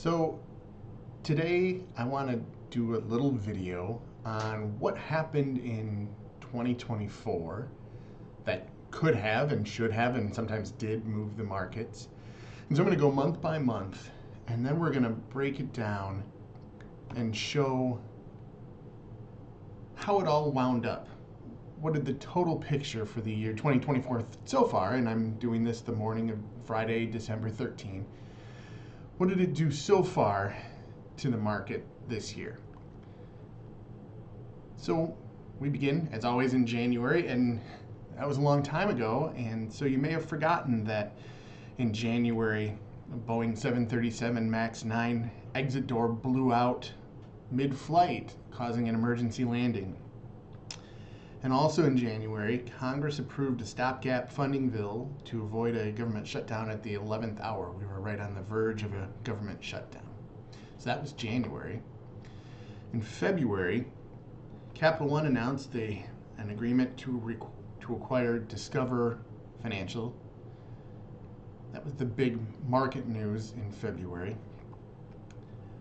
So today I want to do a little video on what happened in 2024 that could have and should have and sometimes did move the markets. And so I'm going to go month by month, and then we're going to break it down and show how it all wound up. What did the total picture for the year 2024 so far, and I'm doing this the morning of Friday, December 13th. What did it do so far to the market this year? So we begin, as always, in January, and that was a long time ago, and so you may have forgotten that in January, a Boeing 737 MAX 9 exit door blew out mid-flight, causing an emergency landing. And also in January, Congress approved a stopgap funding bill to avoid a government shutdown at the 11th hour. We were right on the verge of a government shutdown. So that was January. In February, Capital One announced an agreement to acquire Discover Financial. That was the big market news in February.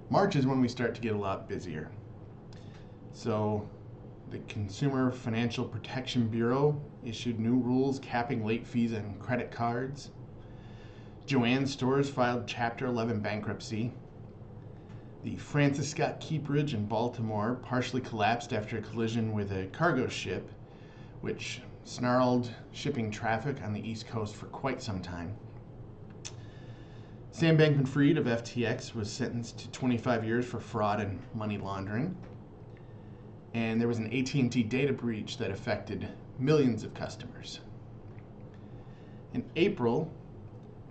March is when we start to get a lot busier. So the Consumer Financial Protection Bureau issued new rules capping late fees on credit cards. JOANN Stores filed Chapter 11 bankruptcy. The Francis Scott Key Bridge in Baltimore partially collapsed after a collision with a cargo ship, which snarled shipping traffic on the East Coast for quite some time. Sam Bankman-Fried of FTX was sentenced to 25 years for fraud and money laundering. And there was an AT&T data breach that affected millions of customers. In April,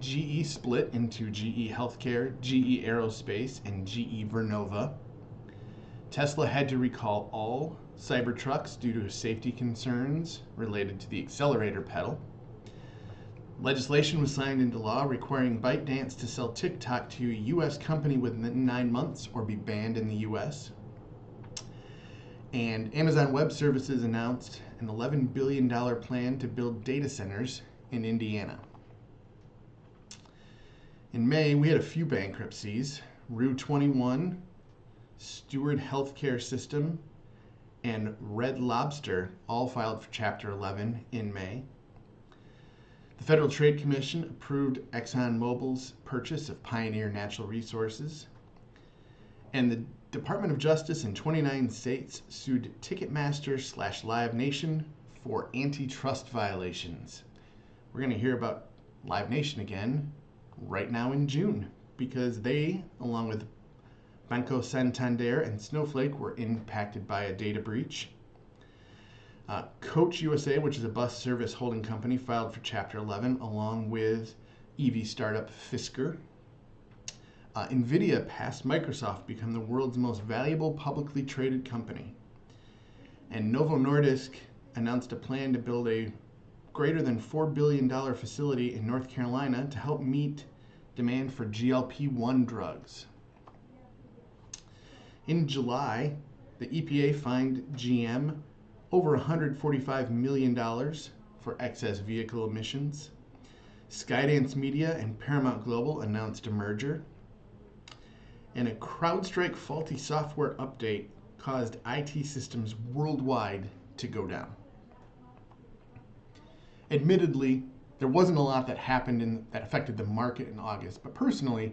GE split into GE Healthcare, GE Aerospace, and GE Vernova. Tesla had to recall all Cybertrucks due to safety concerns related to the accelerator pedal. Legislation was signed into law requiring ByteDance to sell TikTok to a U.S. company within 9 months or be banned in the U.S. And Amazon Web Services announced an $11 billion plan to build data centers in Indiana. In May, we had a few bankruptcies. Rue 21, Steward Healthcare System, and Red Lobster all filed for Chapter 11 in May. The Federal Trade Commission approved ExxonMobil's purchase of Pioneer Natural Resources. And the Department of Justice in 29 states sued Ticketmaster/Live Nation for antitrust violations. We're going to hear about Live Nation again right now in June because they, along with Banco Santander and Snowflake, were impacted by a data breach. Coach USA, which is a bus service holding company, filed for Chapter 11 along with EV startup Fisker. NVIDIA passed Microsoft to become the world's most valuable publicly traded company. And Novo Nordisk announced a plan to build a greater than $4 billion facility in North Carolina to help meet demand for GLP-1 drugs. In July, the EPA fined GM over $145 million for excess vehicle emissions. Skydance Media and Paramount Global announced a merger. And a CrowdStrike faulty software update caused IT systems worldwide to go down. Admittedly, there wasn't a lot that happened that affected the market in August, but personally,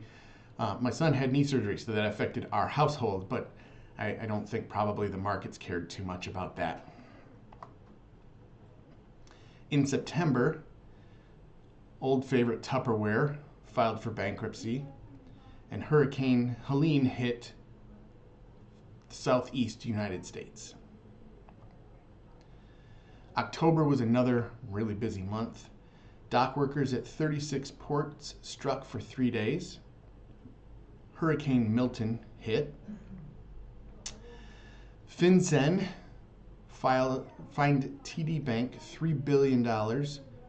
my son had knee surgery, so that affected our household, but I don't think probably the markets cared too much about that. In September, old favorite Tupperware filed for bankruptcy, and Hurricane Helene hit the southeast United States. October was another really busy month. Dock workers at 36 ports struck for 3 days. Hurricane Milton hit. FinCEN fined TD Bank $3 billion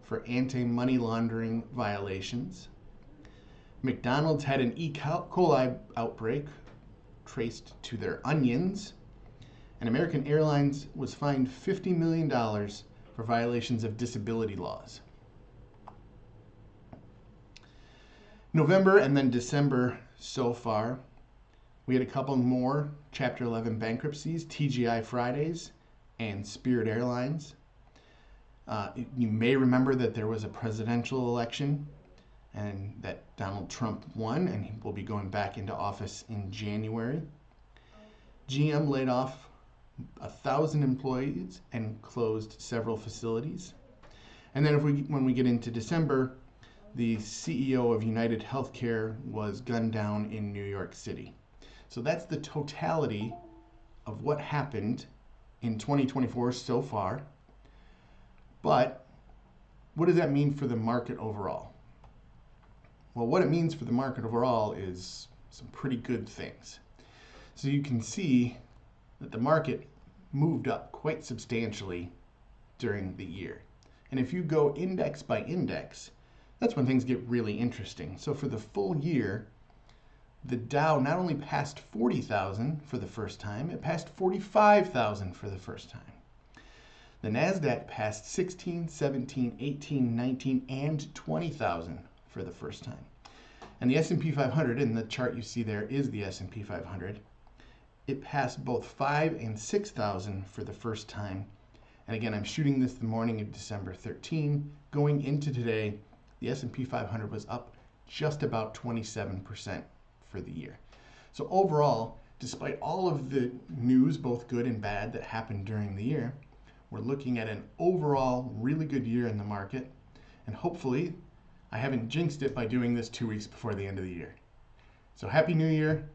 for anti-money laundering violations. McDonald's had an E. coli outbreak traced to their onions, and American Airlines was fined $50 million for violations of disability laws. November and then December so far, we had a couple more Chapter 11 bankruptcies, TGI Fridays and Spirit Airlines. You may remember that there was a presidential election and that Donald Trump won, and he will be going back into office in January. GM laid off 1,000 employees and closed several facilities. And then when we get into December, the CEO of United Healthcare was gunned down in New York City. So that's the totality of what happened in 2024 so far. But what does that mean for the market overall? Well, what it means for the market overall is some pretty good things. So you can see that the market moved up quite substantially during the year. And if you go index by index, that's when things get really interesting. So for the full year, the Dow not only passed 40,000 for the first time, it passed 45,000 for the first time. The NASDAQ passed 16, 17, 18, 19, and 20,000 for the first time. And the S&P 500, and the chart you see there is the S&P 500, it passed both 5 and 6,000 for the first time. And again, I'm shooting this the morning of December 13. Going into today, the S&P 500 was up just about 27% for the year. So overall, despite all of the news, both good and bad, that happened during the year, we're looking at an overall really good year in the market. And hopefully, I haven't jinxed it by doing this 2 weeks before the end of the year. So Happy New Year.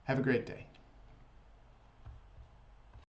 Have a great day.